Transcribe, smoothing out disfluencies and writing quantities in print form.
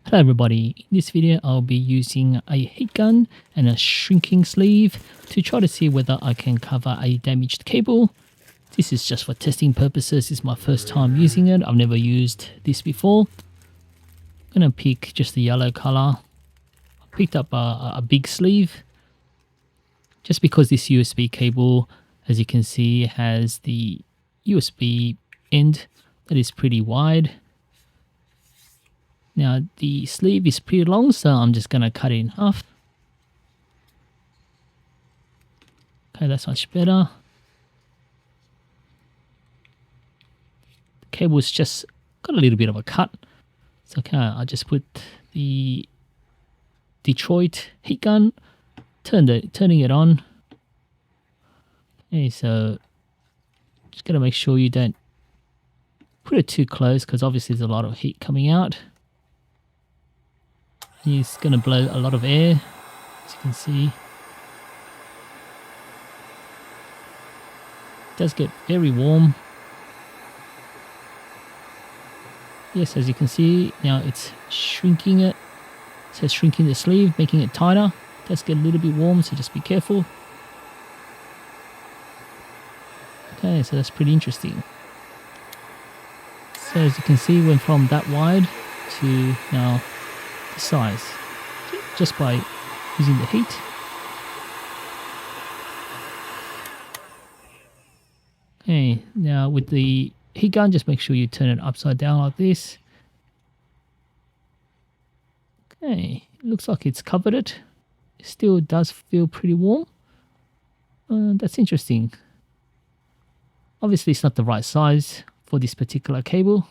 Hello everybody, in this video I'll be using a heat gun and a shrinking sleeve to try to see whether I can cover a damaged cable. This is just for testing purposes. This is my first time using it. I've never used this before. I'm going to pick just the yellow color. I picked up a big sleeve just because this USB cable, as you can see, has the USB end that is pretty wide. Now the sleeve is pretty long, so I'm just going to cut it in half. Okay, that's much better. The cable's just got a little bit of a cut. So okay, I'll just put the Detroit heat gun, turning it on. Okay, so just got to make sure you don't put it too close because obviously there's a lot of heat coming out. It's going to blow a lot of air, as you can see. It does get very warm. Yes, as you can see, now it's shrinking it. It says shrinking the sleeve, making it tighter. It does get a little bit warm, so just be careful. Okay, so that's pretty interesting. So as you can see, went from that wide to now size just by using the heat. Okay, now with the heat gun, just make sure you turn it upside down like this. Okay, it looks like it's covered it. It still does feel pretty warm. That's interesting. Obviously it's not the right size for this particular cable.